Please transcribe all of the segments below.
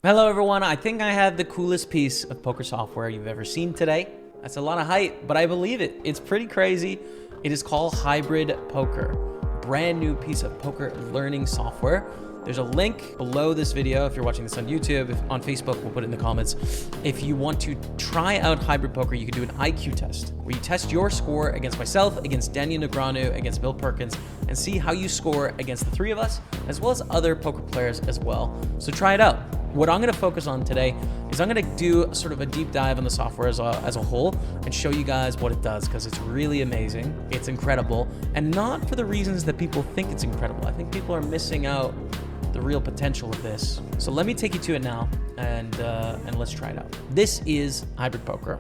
Hello everyone, I think I have the coolest piece of poker software you've ever seen today. That's a lot of hype, but I believe it. It's pretty crazy. It is called Hybrid Poker, brand new piece of poker learning software. There's a link below this video if you're watching this on YouTube. If on Facebook, we'll put it in the comments. If you want to try out Hybrid Poker, you can do an IQ test where you test your score against myself, against Daniel Negreanu, against Bill Perkins, and see how you score against the three of us, as well as other poker players as well. So try it out. What I'm going to focus on today is I'm going to do sort of a deep dive on the software as a whole and show you guys what it does, because it's really amazing. It's incredible, and not for the reasons that people think it's incredible. I think people are missing out the real potential of this. So let me take you to it now, and let's try it out. This is Hybrid Poker.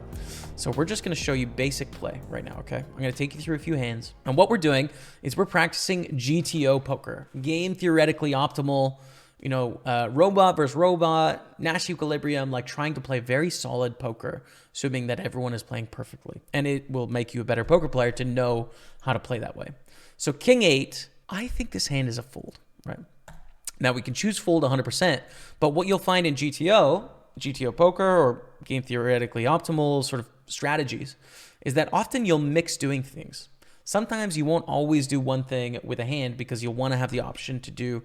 So we're just going to show you basic play right now, okay? I'm going to take you through a few hands. And what we're doing is we're practicing GTO poker, game theoretically optimal, robot versus robot, Nash equilibrium, like trying to play very solid poker, assuming that everyone is playing perfectly. And it will make you a better poker player to know how to play that way. So King 8, I think this hand is a fold, right? Now we can choose fold 100%, but what you'll find in GTO poker or game theoretically optimal sort of strategies is that often you'll mix doing things. Sometimes you won't always do one thing with a hand because you'll want to have the option to do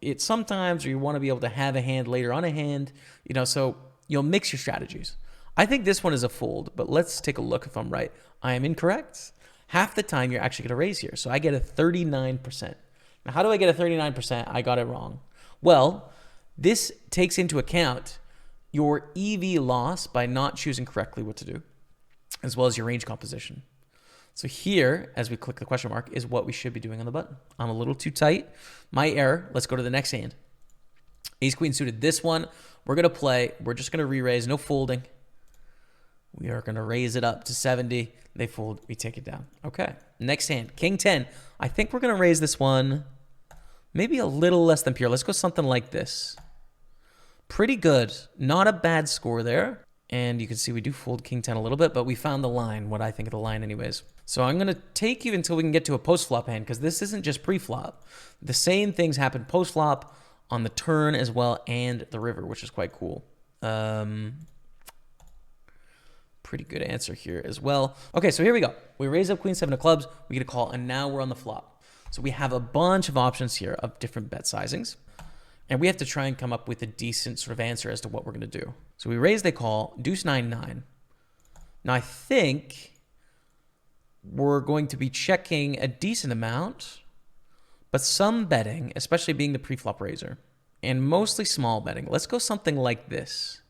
it sometimes, or you want to be able to have a hand later on a hand, so you'll mix your strategies. I think this one is a fold, but let's take a look if I'm right. I am incorrect. Half the time you're actually going to raise here. So I get a 39%. Now, how do I get a 39%? I got it wrong. Well, this takes into account your EV loss by not choosing correctly what to do, as well as your range composition. So here, as we click the question mark, is what we should be doing on the button. I'm a little too tight. My error. Let's go to the next hand. Ace Queen suited. This one, we're going to play. We're just going to re-raise. No folding. We are going to raise it up to 70. They fold. We take it down. Okay. Next hand. King 10. I think we're going to raise this one maybe a little less than pure. Let's go something like this. Pretty good. Not a bad score there. And you can see we do fold King 10 a little bit, but we found the line, what I think of the line anyways. So I'm going to take you until we can get to a post-flop hand, because this isn't just pre-flop. The same things happen post-flop on the turn as well and the river, which is quite cool. Pretty good answer here as well. Okay, so here we go. We raise up Queen 7 of clubs, we get a call, and now we're on the flop. So we have a bunch of options here of different bet sizings. And we have to try and come up with a decent sort of answer as to what we're going to do. So we raise, they call, deuce 9-9. Now I think we're going to be checking a decent amount, but some betting, especially being the pre-flop raiser, and mostly small betting. Let's go something like this.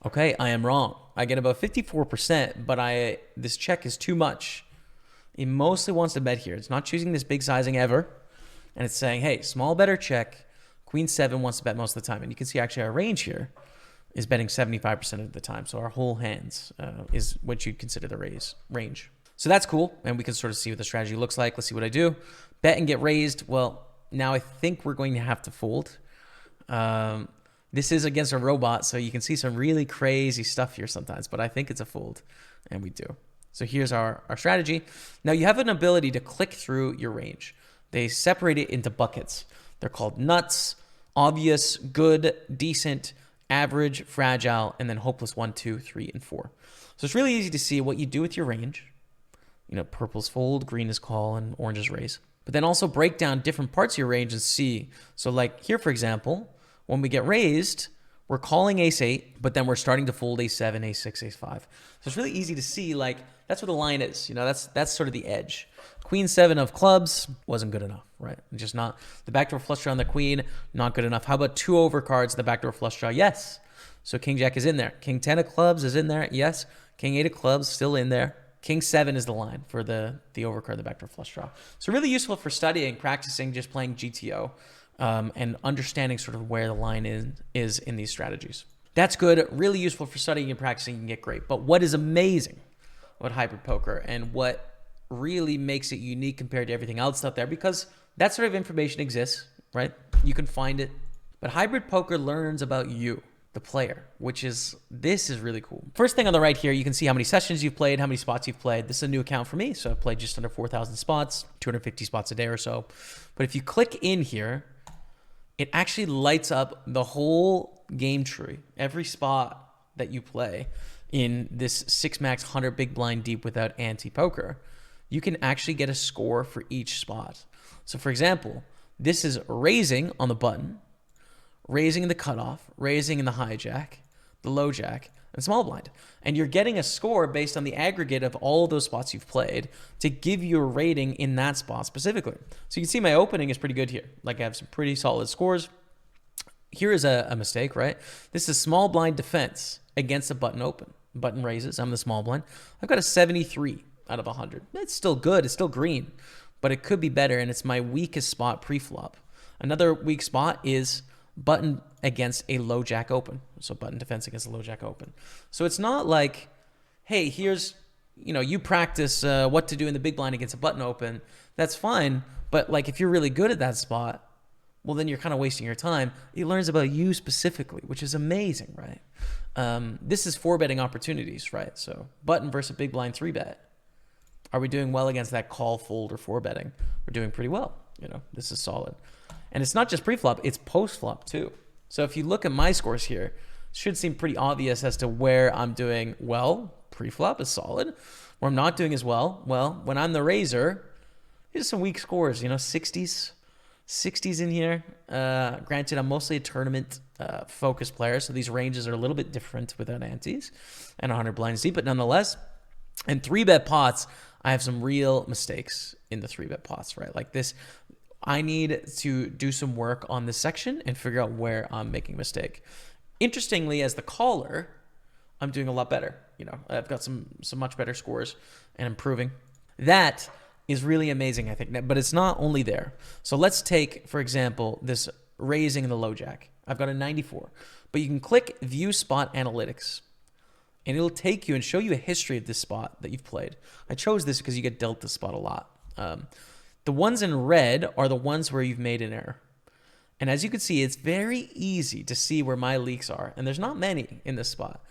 Okay, I am wrong. I get about 54%, but this check is too much. It mostly wants to bet here. It's not choosing this big sizing ever. And it's saying, hey, small better check. Queen 7 wants to bet most of the time. And you can see actually our range here is betting 75% of the time. So our whole hands is what you'd consider the range. So that's cool. And we can sort of see what the strategy looks like. Let's see what I do. Bet and get raised. Well, now I think we're going to have to fold. This is against a robot, so you can see some really crazy stuff here sometimes. But I think it's a fold, and we do. So here's our strategy. Now you have an ability to click through your range. They separate it into buckets. They're called nuts, obvious, good, decent, average, fragile, and then hopeless 1, 2, 3, and 4. So it's really easy to see what you do with your range. Purple's fold, green is call, and orange is raise. But then also break down different parts of your range and see. So like here, for example, when we get raised, we're calling ace 8, but then we're starting to fold ace 7, ace 6, ace 5. So it's really easy to see, like, that's what the line is. That's sort of the edge. Queen 7 of clubs wasn't good enough, right? Just not. The backdoor flush draw on the queen, not good enough. How about 2 over cards, the backdoor flush draw? Yes. So king jack is in there. King 10 of clubs is in there. Yes. King 8 of clubs still in there. King 7 is the line for the overcard, the backdoor flush draw. So really useful for studying, practicing, just playing GTO, and understanding sort of where the line is in these strategies. That's good. Really useful for studying and practicing. You can get great. But what is amazing about hybrid poker and what really makes it unique compared to everything else out there, because that sort of information exists, right? You can find it. But hybrid poker learns about you, the player, this is really cool. First thing on the right here, you can see how many sessions you've played, how many spots you've played. This is a new account for me, so I've played just under 4,000 spots, 250 spots a day or so. But if you click in here, it actually lights up the whole game tree, every spot that you play in this 6 max 100 big blind deep without ante poker, you can actually get a score for each spot. So for example, this is raising on the button, raising in the cutoff, raising in the hijack, the low jack, and small blind. And you're getting a score based on the aggregate of all of those spots you've played to give you a rating in that spot specifically. So you can see my opening is pretty good here. Like I have some pretty solid scores. Here is a mistake, right? This is small blind defense against a button open. Button raises, I'm the small blind. I've got a 73 out of 100. It's still good, it's still green, but it could be better, and it's my weakest spot pre-flop. Another weak spot is button against a low jack open. So button defense against a low jack open. So it's not like, hey, here's, you practice what to do in the big blind against a button open. That's fine, but like if you're really good at that spot, well, then you're kind of wasting your time. It learns about you specifically, which is amazing, right? This is 4-betting opportunities, right? So button versus big blind 3-bet. Are we doing well against that call, fold, or 4-betting? We're doing pretty well. This is solid. And it's not just pre-flop, it's post-flop too. So if you look at my scores here, it should seem pretty obvious as to where I'm doing well. Pre-flop is solid. Where I'm not doing as well, when I'm the raiser, here's some weak scores, 60s in here. Granted, I'm mostly a tournament focused player, so these ranges are a little bit different without antes and 100 blinds deep, but nonetheless, in 3-bet pots, I have some real mistakes in the 3-bet pots, right? Like this, I need to do some work on this section and figure out where I'm making a mistake. Interestingly, as the caller, I'm doing a lot better. I've got some much better scores and improving. That is really amazing, I think, but it's not only there. So let's take, for example, this raising in the low jack. I've got a 94, but you can click view spot analytics and it'll take you and show you a history of this spot that you've played. I chose this because you get dealt this spot a lot. The ones in red are the ones where you've made an error. And as you can see, it's very easy to see where my leaks are. And there's not many in this spot,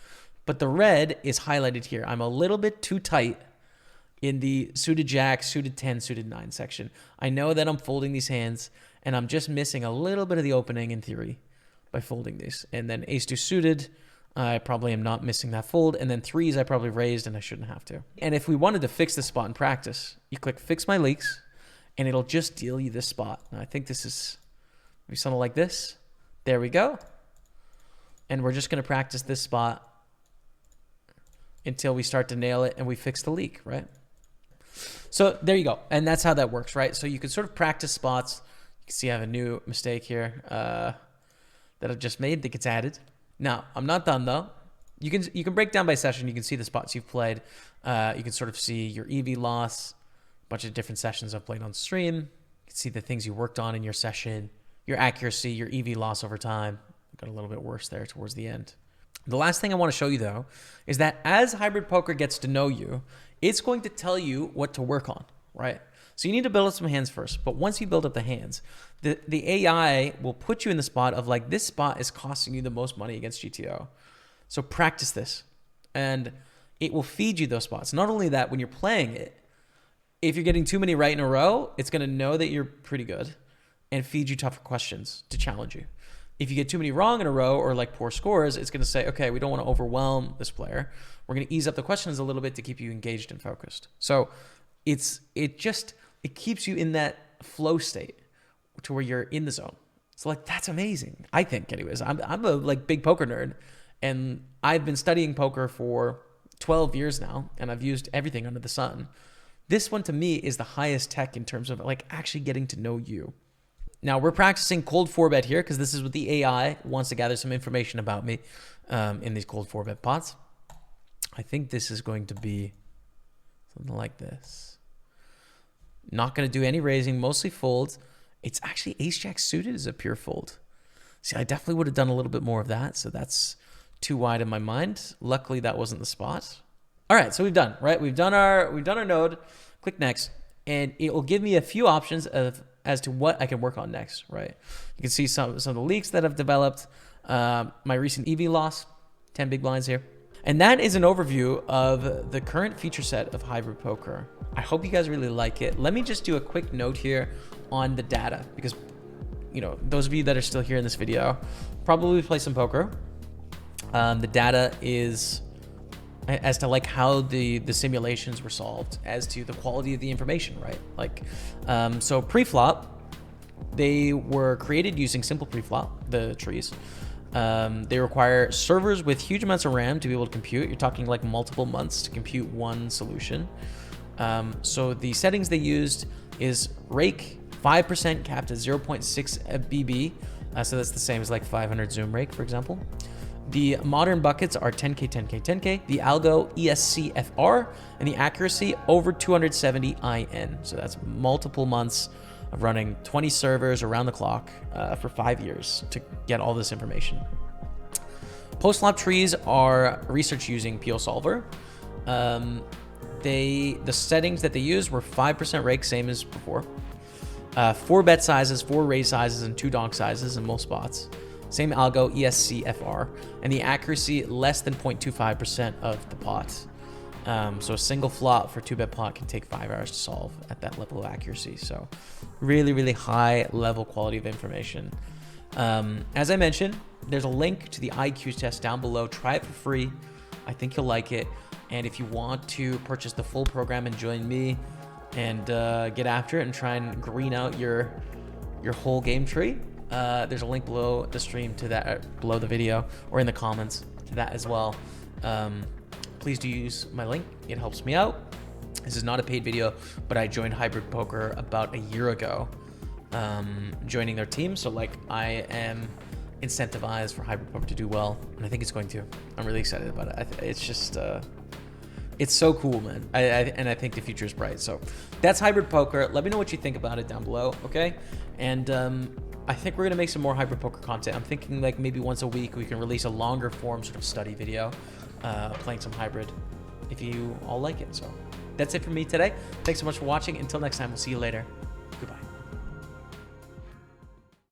but the red is highlighted here. I'm a little bit too tight in the suited jack, suited 10, suited 9 section. I know that I'm folding these hands and I'm just missing a little bit of the opening in theory by folding these. And then ace-2 suited, I probably am not missing that fold. And then 3s I probably raised and I shouldn't have to. And if we wanted to fix this spot in practice, you click fix my leaks and it'll just deal you this spot. Now, I think this is maybe something like this. There we go. And we're just gonna practice this spot until we start to nail it and we fix the leak, right? So there you go. And that's how that works, right? So you can sort of practice spots. You can see I have a new mistake here that I've just made that gets added. Now, I'm not done though. You can break down by session. You can see the spots you've played. You can sort of see your EV loss, a bunch of different sessions I've played on stream. You can see the things you worked on in your session, your accuracy, your EV loss over time. Got a little bit worse there towards the end. The last thing I want to show you though is that as hybrid poker gets to know you, it's going to tell you what to work on, right? So you need to build up some hands first, but once you build up the hands, the AI will put you in the spot of like, this spot is costing you the most money against GTO. So practice this and it will feed you those spots. Not only that, when you're playing it, if you're getting too many right in a row, it's going to know that you're pretty good and feed you tougher questions to challenge you. If you get too many wrong in a row or like poor scores, it's going to say, okay, we don't want to overwhelm this player. We're going to ease up the questions a little bit to keep you engaged and focused. So it keeps you in that flow state to where you're in the zone. So like, that's amazing. I think anyways, I'm a like big poker nerd and I've been studying poker for 12 years now and I've used everything under the sun. This one to me is the highest tech in terms of like actually getting to know you. Now we're practicing cold 4-bet here because this is what the AI wants to gather some information about me in these cold 4-bet pots. I think this is going to be something like this. Not going to do any raising, mostly folds. It's actually ace-jack suited is a pure fold. See, I definitely would have done a little bit more of that, so that's too wide in my mind. Luckily, that wasn't the spot. All right, so we've done, right? We've done our node. Click next, and it will give me a few options as to what I can work on next, right? You can see some of the leaks that I've developed, my recent EV loss, 10 big blinds here. And that is an overview of the current feature set of hybrid poker. I hope you guys really like it. Let me just do a quick note here on the data because those of you that are still here in this video probably play some poker. The data is as to like how the simulations were solved, as to the quality of the information, right? Like, so pre-flop, they were created using simple pre-flop, the trees. They require servers with huge amounts of RAM to be able to compute. You're talking like multiple months to compute one solution. So the settings they used is rake 5% capped at 0.6 BB. So that's the same as like 500 zoom rake, for example. The modern buckets are 10K, 10K, 10K. The algo ESCFR, and the accuracy over 270 IN. So that's multiple months of running 20 servers around the clock for 5 years to get all this information. Post-flop trees are research using PO Solver. The settings that they used were 5% rake, same as before. 4 bet sizes, 4 raise sizes, and 2 donk sizes in most spots. Same algo, ESCFR, and the accuracy less than 0.25% of the pot. So a single flop for 2-bet pot can take 5 hours to solve at that level of accuracy. So really, really high level quality of information. As I mentioned, there's a link to the IQ test down below. Try it for free. I think you'll like it. And if you want to purchase the full program and join me and get after it and try and green out your whole game tree, there's a link below the stream to that, below the video, or in the comments to that as well. Please do use my link. It helps me out. This is not a paid video, but I joined Hybrid Poker about a year ago, joining their team. So like, I am incentivized for Hybrid Poker to do well, and I think it's going to. I'm really excited about it. It's just, it's so cool, man. And I think the future is bright. So that's Hybrid Poker. Let me know what you think about it down below, okay? And I think we're gonna make some more Hybrid Poker content. I'm thinking like maybe once a week we can release a longer form sort of study video, playing some hybrid, if you all like it. So that's it for me today. Thanks so much for watching. Until next time, we'll see you later.